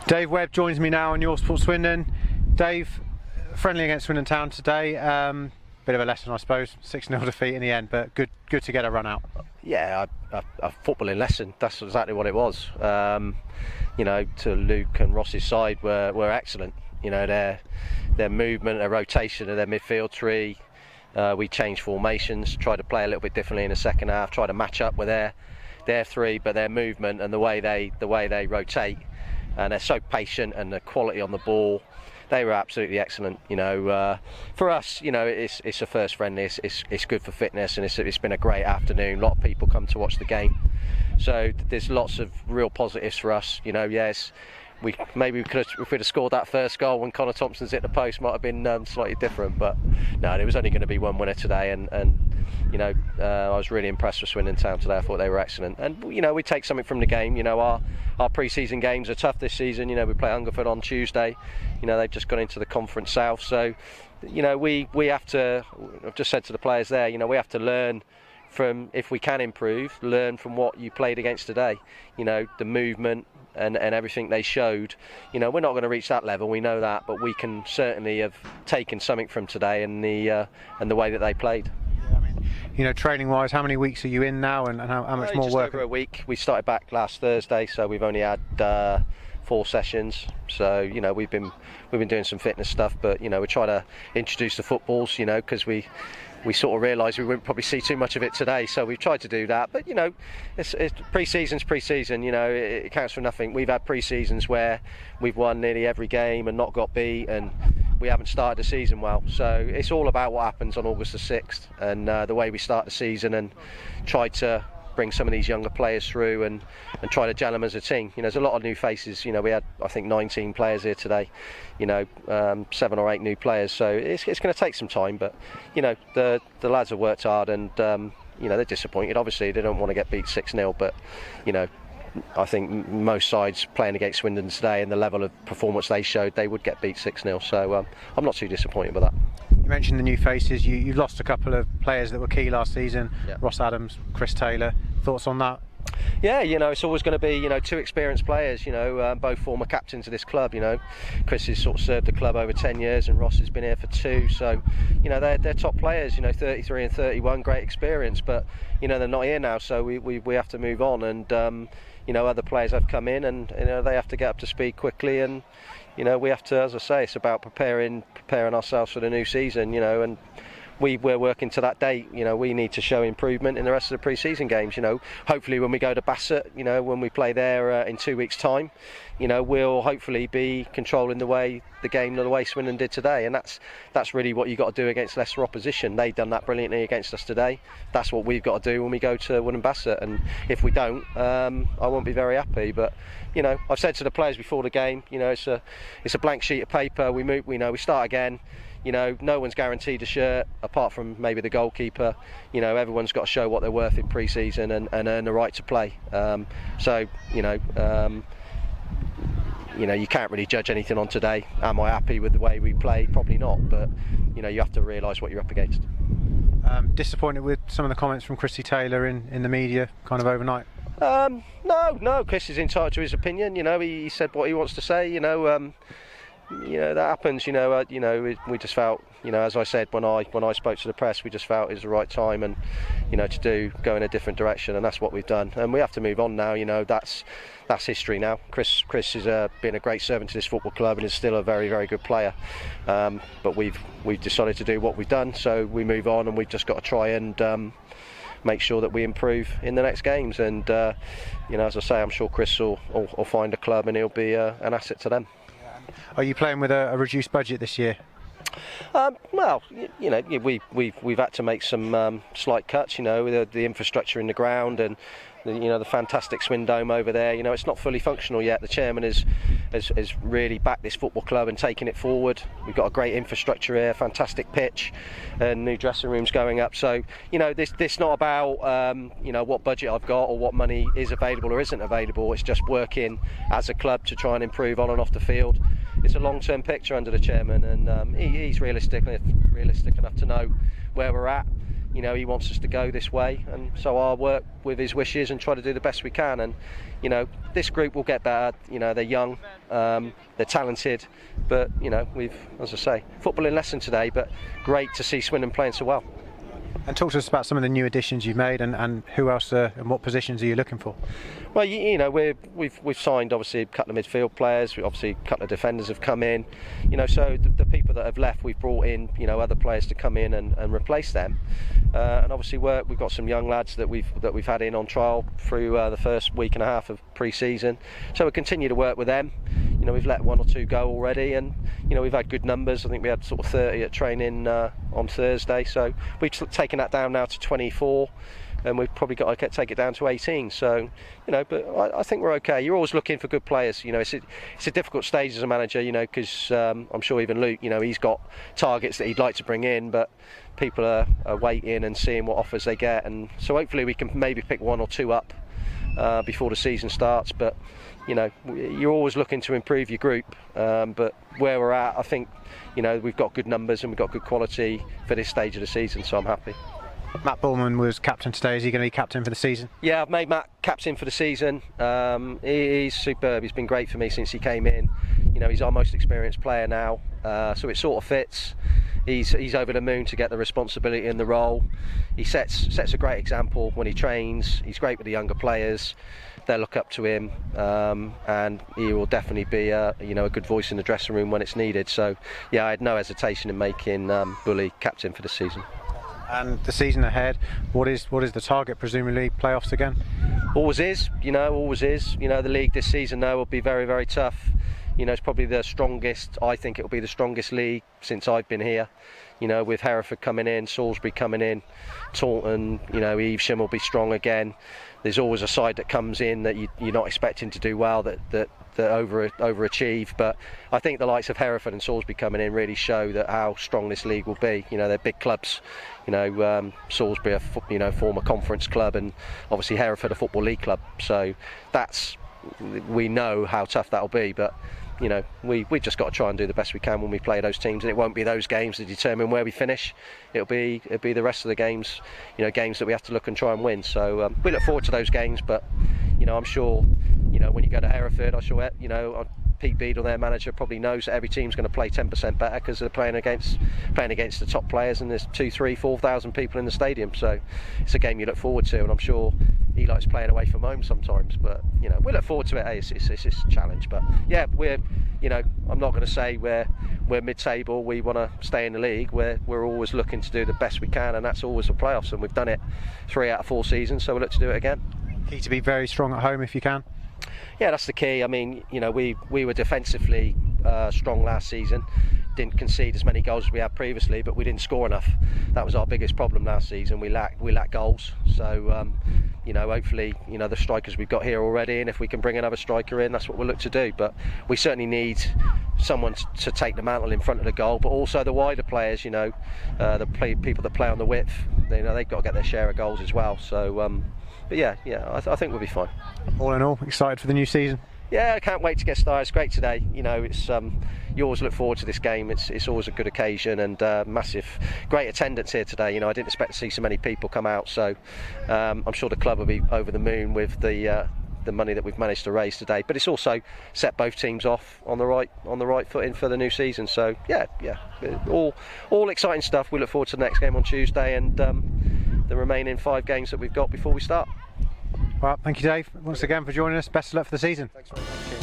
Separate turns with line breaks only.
Dave Webb joins me now on Your Sport Swindon. Dave, friendly against Swindon Town today. Bit of a lesson, I suppose. 6-0 defeat in the end, but good to get a run out.
Yeah, a footballing lesson. That's exactly what it was. To Luke and Ross's side were excellent. Their movement, their rotation of their midfield three. We changed formations, tried to play a little bit differently in the second half, tried to match up with their three, but their movement and the way they rotate, and they're so patient, and the quality on the ball, they were absolutely excellent. For us, it's a first friendly. It's good for fitness, and it's been a great afternoon. A lot of people come to watch the game, so there's lots of real positives for us. Yes. We could have, if we'd have scored that first goal when Connor Thompson's hit the post, might have been slightly different. But no, there was only going to be one winner today, and I was really impressed with Swindon Town today. I thought they were excellent, and we take something from the game. Our pre-season games are tough this season. We play Hungerford on Tuesday. They've just gone into the Conference South, so we have to. I've just said to the players there, we have to learn from, if we can improve, learn from what you played against today. The movement and everything they showed. We're not going to reach that level, we know that, but we can certainly have taken something from today and the way that they played.
Training wise, how many weeks are you in now, and how much more
just
work?
Over a week. We started back last Thursday, so we've only had 4 sessions. So we've been doing some fitness stuff, but we try to introduce the footballs, because we sort of realised we wouldn't probably see too much of it today, so we've tried to do that. But it's pre-season's pre-season. It counts for nothing. We've had pre-seasons where we've won nearly every game and not got beat, and we haven't started the season well. So it's all about what happens on August the 6th and the way we start the season, and try to bring some of these younger players through and try to gel them as a team. There's a lot of new faces. We had, I think, 19 players here today. 7 or 8 new players. So it's going to take some time. But the lads have worked hard, and they're disappointed. Obviously, they don't want to get beat 6-0. But I think most sides playing against Swindon today and the level of performance they showed, they would get beat 6-0. So I'm not too disappointed with that.
You mentioned the new faces. You've lost a couple of players that were key last season. Yeah. Ross Adams, Chris Taylor. Thoughts on that?
Yeah, it's always going to be, 2 experienced players, both former captains of this club. Chris has sort of served the club over 10 years and Ross has been here for 2. So, they're top players, 33 and 31, great experience. But, they're not here now, so we have to move on. And, other players have come in, and, they have to get up to speed quickly. And, we have to, as I say, it's about preparing ourselves for the new season, and we're working to that date. We need to show improvement in the rest of the pre-season games. Hopefully when we go to Bassett, when we play there in 2 weeks' time, we'll hopefully be controlling the way Swindon did today, and that's really what you got to do against lesser opposition. They've done that brilliantly against us today. That's what we've got to do when we go to Woodham Bassett, and if we don't, I won't be very happy. But I've said to the players before the game, it's a blank sheet of paper. We move, we start again. No one's guaranteed a shirt apart from maybe the goalkeeper. Everyone's got to show what they're worth in pre-season and earn the right to play. You can't really judge anything on today. Am I happy with the way we played? Probably not, but you have to realise what you're up against.
Disappointed with some of the comments from Chrissy Taylor in the media kind of overnight?
No, Chris is entitled to his opinion. He said what he wants to say. That happens. We just felt, as I said when I spoke to the press, we just felt it was the right time, and to go in a different direction, and that's what we've done. And we have to move on now. That's history now. Chris has been a great servant to this football club and is still a very, very good player. But we've decided to do what we've done, so we move on, and we've just got to try and make sure that we improve in the next games. And as I say, I'm sure Chris will find a club and he'll be an asset to them.
Are you playing with a reduced budget this year?
Well, we've had to make some slight cuts. The infrastructure in the ground and the fantastic Swin Dome over there. It's not fully functional yet. The chairman has really backed this football club and taken it forward. We've got a great infrastructure here, fantastic pitch, and new dressing rooms going up. So this not about what budget I've got or what money is available or isn't available. It's just working as a club to try and improve on and off the field. It's a long-term picture under the chairman, and he's realistic enough to know where we're at. you know, he wants us to go this way, and so I'll work with his wishes and try to do the best we can. And you know, this group will get better. You know, they're young, they're talented, but you know, we've, as I say, footballing lesson today, but great to see Swindon playing so well.
And talk to us about some of the new additions you've made, and who else and what positions are you looking for?
Well, you know, we've signed obviously a couple of midfield players. Obviously, a couple of defenders have come in. You know, so the people that have left, we've brought in, you know, other players to come in and replace them. And obviously, we've got some young lads that we've had in on trial through the first week and a half of pre-season. So we'll continue to work with them. You know, we've let 1 or 2 go already, and you know, we've had good numbers. I think we had sort of 30 at training on Thursday. So we've taken that down now to 24. And we've probably got to take it down to 18. So, you know, but I think we're okay. You're always looking for good players. You know, it's a difficult stage as a manager. You know, because I'm sure even Luke, you know, he's got targets that he'd like to bring in, but people are waiting and seeing what offers they get. And so hopefully we can maybe pick 1 or 2 up before the season starts. But you know, you're always looking to improve your group. But where we're at, I think, you know, we've got good numbers and we've got good quality for this stage of the season. So I'm happy.
Matt Bullman was captain today. Is he going to be captain for the season?
Yeah, I've made Matt captain for the season. He's superb. He's been great for me since he came in. You know, he's our most experienced player now, so it sort of fits. He's over the moon to get the responsibility in the role. He sets a great example when he trains. He's great with the younger players. They look up to him, and he will definitely be you know, a good voice in the dressing room when it's needed. So yeah, I had no hesitation in making Bully captain for the season.
And the season ahead, what is the target? Presumably playoffs again?
Always is, you know, always is. You know, the league this season though will be very, very tough. You know, it's probably the strongest, I think it will be the strongest league since I've been here. You know, with Hereford coming in, Salisbury coming in, Taunton, you know, Evesham will be strong again. There's always a side that comes in that you're not expecting to do well, that overachieve. But I think the likes of Hereford and Salisbury coming in really show that how strong this league will be. You know, they're big clubs. You know, Salisbury, you know, former conference club, and obviously Hereford, a football league club. So we know how tough that'll be. But you know, we just got to try and do the best we can when we play those teams, and it won't be those games that determine where we finish. It'll be the rest of the games, you know, games that we have to look and try and win. So we look forward to those games, but you know, I'm sure, you know, when you go to Hereford, I'm sure, you know, Pete Beadle, their manager, probably knows that every team's going to play 10% better because they're playing against the top players, and there's 2,000, 3,000, 4,000 people in the stadium. So it's a game you look forward to, and I'm sure he likes playing away from home sometimes. But you know, we look forward to it. Hey, it's a challenge, but yeah, you know, I'm not going to say we're mid-table. We want to stay in the league. We're always looking to do the best we can, and that's always the playoffs. And we've done it 3 out of 4 seasons, so we'll look to do it again.
Key to be very strong at home if you can.
Yeah, that's the key. I mean, you know, we were defensively strong last season. Didn't concede as many goals as we had previously, but we didn't score enough. That was our biggest problem last season. We lack goals. So you know, hopefully, you know, the strikers we've got here already, and if we can bring another striker in, that's what we'll look to do. But we certainly need someone to take the mantle in front of the goal, but also the wider players. You know, people that play on the width. You know, they've got to get their share of goals as well. So but yeah, I think we'll be fine.
All in all, excited for the new season?
Yeah, I can't wait to get started. It's great today. You know, it's you always look forward to this game. It's always a good occasion, and great attendance here today. You know, I didn't expect to see so many people come out, so I'm sure the club will be over the moon with the money that we've managed to raise today. But it's also set both teams off on the right footing for the new season. So yeah, all exciting stuff. We look forward to the next game on Tuesday, and the remaining 5 games that we've got before we start.
Well, thank you, Dave, once again for joining us. Best of luck for the season.
Thanks very much.